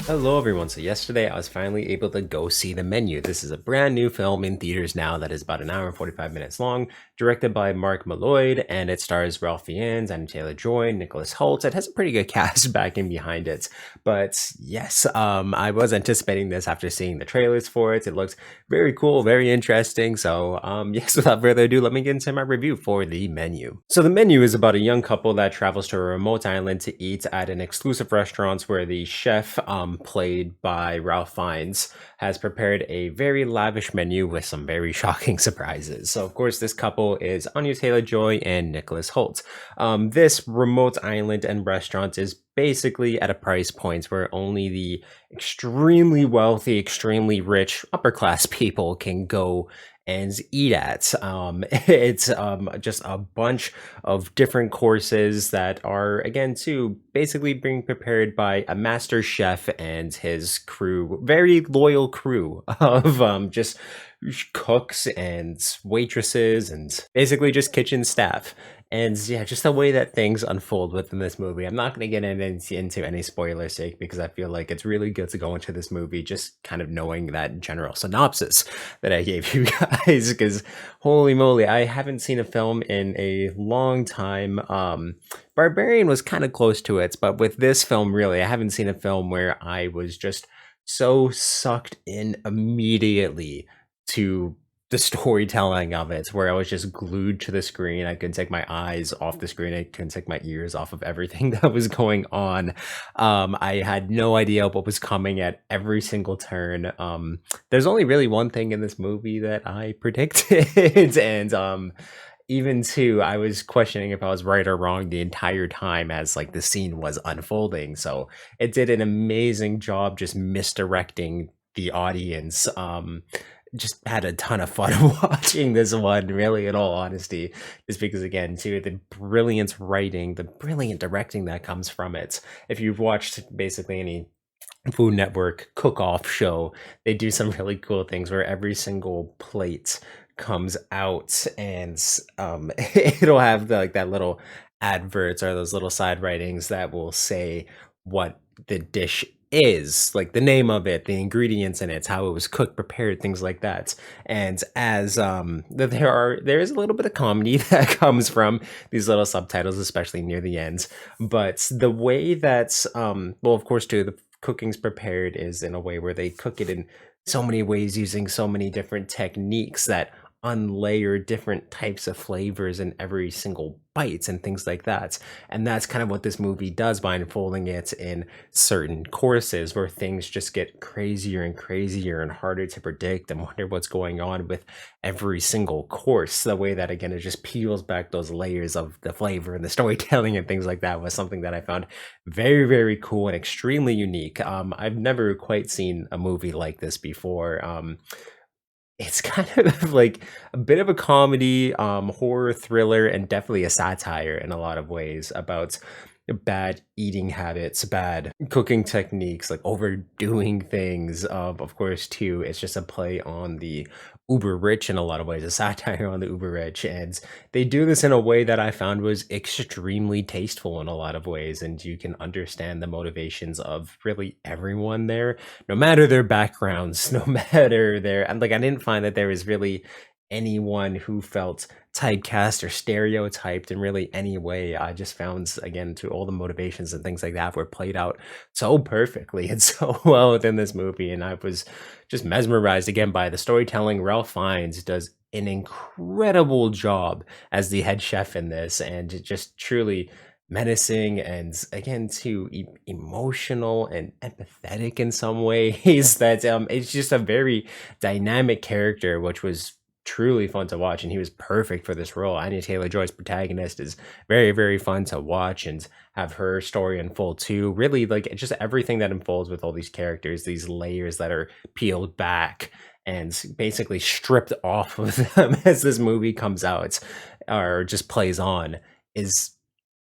Hello, everyone. So, yesterday I was finally able to go see The Menu. This is a brand new film in theaters now that is about an hour and 45 minutes long, directed by Mark Malloy, and it stars Ralph Fiennes, Anya Taylor-Joy, Nicholas Hoult. It has a pretty good cast backing behind it. But yes, I was anticipating this after seeing the trailers for it. It looks very cool, very interesting. So, yes, without further ado, let me get into my review for The Menu. So, The Menu is about a young couple that travels to a remote island to eat at an exclusive restaurant where the chef, played by Ralph Fiennes, has prepared a very lavish menu with some very shocking surprises. So, of course, this couple is Anya Taylor-Joy and Nicholas Hoult. This remote island and restaurant is basically at a price point where only the extremely wealthy, extremely rich, upper class people can go and eat at. It's just a bunch of different courses that are, again, too, basically being prepared by a master chef and his crew, very loyal crew of just cooks and waitresses and basically just kitchen staff. And yeah, just the way that things unfold within this movie. I'm not going to get into any spoiler sake because I feel like it's really good to go into this movie just kind of knowing that general synopsis that I gave you guys. Because holy moly, I haven't seen a film in a long time. Barbarian was kind of close to it, but with this film, really, I haven't seen a film where I was just so sucked in immediately to the storytelling of it, where I was just glued to the screen. I couldn't take my eyes off the screen. I couldn't take my ears off of everything that was going on. I had no idea what was coming at every single turn. There's only really one thing in this movie that I predicted, and even too, I was questioning if I was right or wrong the entire time as like the scene was unfolding. So it did an amazing job just misdirecting the audience. Just had a ton of fun watching this one, really, in all honesty, just because, again, too, the brilliant writing, the brilliant directing that comes from it. If you've watched basically any Food Network cook-off show, they do some really cool things where every single plate comes out and it'll have like that little adverts or those little side writings that will say what the dish is, like the name of it, the ingredients in it, how it was cooked, prepared, things like that. And as there is a little bit of comedy that comes from these little subtitles, especially near the end. But the way that well, of course, too, the cooking's prepared is in a way where they cook it in so many ways using so many different techniques that unlayer different types of flavors in every single bite and things like that. And that's kind of what this movie does by unfolding it in certain courses where things just get crazier and crazier and harder to predict and wonder what's going on with every single course. The way that, again, it just peels back those layers of the flavor and the storytelling and things like that was something that I found very, very cool and extremely unique. I've never quite seen a movie like this before. It's kind of like a bit of a comedy, horror thriller, and definitely a satire in a lot of ways about bad eating habits, bad cooking techniques, like overdoing things. Of course, too, it's just a play on the uber rich in a lot of ways, a satire on the uber rich. And they do this in a way that I found was extremely tasteful in a lot of ways. And you can understand the motivations of really everyone there, no matter their backgrounds, no matter their, and like, I didn't find that there was really anyone who felt typecast or stereotyped in really any way. I just found, again, to all the motivations and things like that were played out so perfectly and so well within this movie. And I was just mesmerized again by the storytelling. Ralph Fiennes does an incredible job as the head chef in this, and it just truly menacing and, again, too, emotional and empathetic in some ways. That it's just a very dynamic character, which was truly fun to watch, and he was perfect for this role. Anya Taylor-Joy's protagonist is very, very fun to watch and have her story unfold too. Really, like, just everything that unfolds with all these characters, these layers that are peeled back and basically stripped off of them as this movie comes out or just plays on, is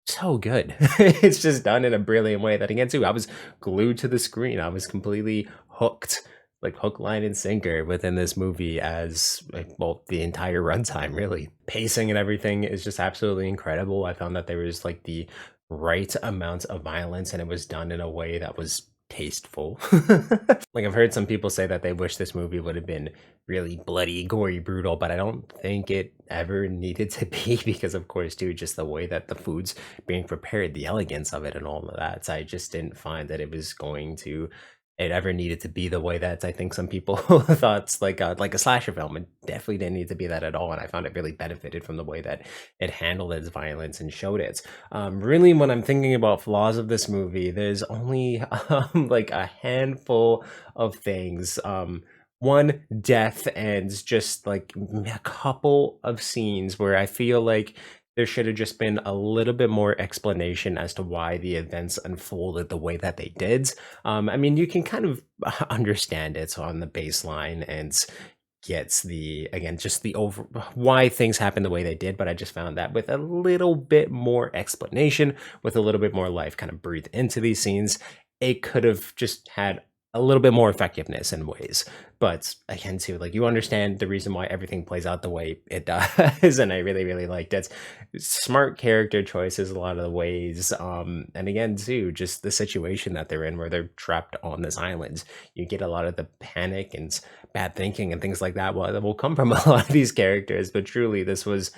so good. It's just done in a brilliant way that, again, too, I was glued to the screen. I was completely hooked like hook, line, and sinker within this movie as like, well, the entire runtime, really. Pacing and everything is just absolutely incredible. I found that there was like the right amount of violence and it was done in a way that was tasteful. Like I've heard some people say that they wish this movie would have been really bloody, gory, brutal, but I don't think it ever needed to be because of course, too, just the way that the food's being prepared, the elegance of it and all of that. So I just didn't find that it was going to it ever needed to be the way that I think some people thought it's like a slasher film. It definitely didn't need to be that at all, and I found it really benefited from the way that it handled its violence and showed it. Really, when I'm thinking about flaws of this movie, there's only like a handful of things. One, death, and just like a couple of scenes where I feel like there should have just been a little bit more explanation as to why the events unfolded the way that they did. I mean, you can kind of understand it on the baseline and gets the again just the over why things happened the way they did, but I just found that with a little bit more explanation, with a little bit more life kind of breathed into these scenes, it could have just had a little bit more effectiveness in ways. But again, too, like you understand the reason why everything plays out the way it does, and I really, really liked it. Smart character choices a lot of the ways. And again, too, just the situation that they're in where they're trapped on this island. You get a lot of the panic and bad thinking and things like that. Well, that will come from a lot of these characters, but truly, this was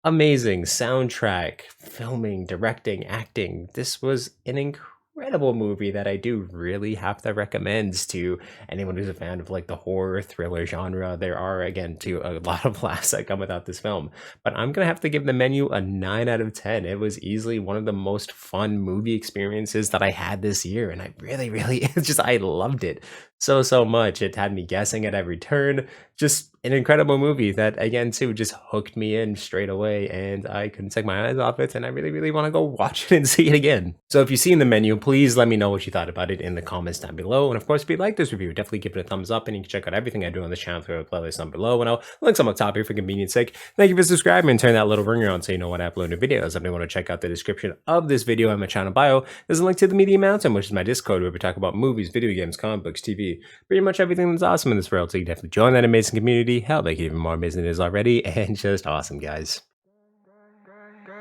amazing soundtrack, filming, directing, acting. This was an incredible movie that I do really have to recommend to anyone who's a fan of like the horror thriller genre. There are again too a lot of laughs that come without this film, but I'm gonna have to give The Menu a 9 out of 10. It was easily one of the most fun movie experiences that I had this year, and I really, really it's just I loved it so much. It had me guessing at every turn. Just an incredible movie that again too just hooked me in straight away and I couldn't take my eyes off it, and I really, really want to go watch it and see it again. So if you've seen The Menu, please let me know what you thought about it in the comments down below. And of course, if you like this review, definitely give it a thumbs up, and you can check out everything I do on this channel through a playlist down below, and I'll link some up top here for convenience sake. Thank you for subscribing and turn that little ringer on so you know when I upload new videos. If you want to check out the description of this video and my channel bio, there's a link to the Media Mountain, which is my Discord where we talk about movies, video games, comic books, TV, pretty much everything that's awesome in this world. So you can definitely join that amazing community, help make it even more amazing than it is already, and just awesome, guys.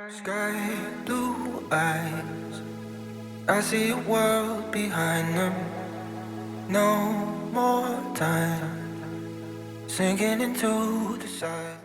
Sky blue eyes, I see a world behind them. No more time sinking into the side.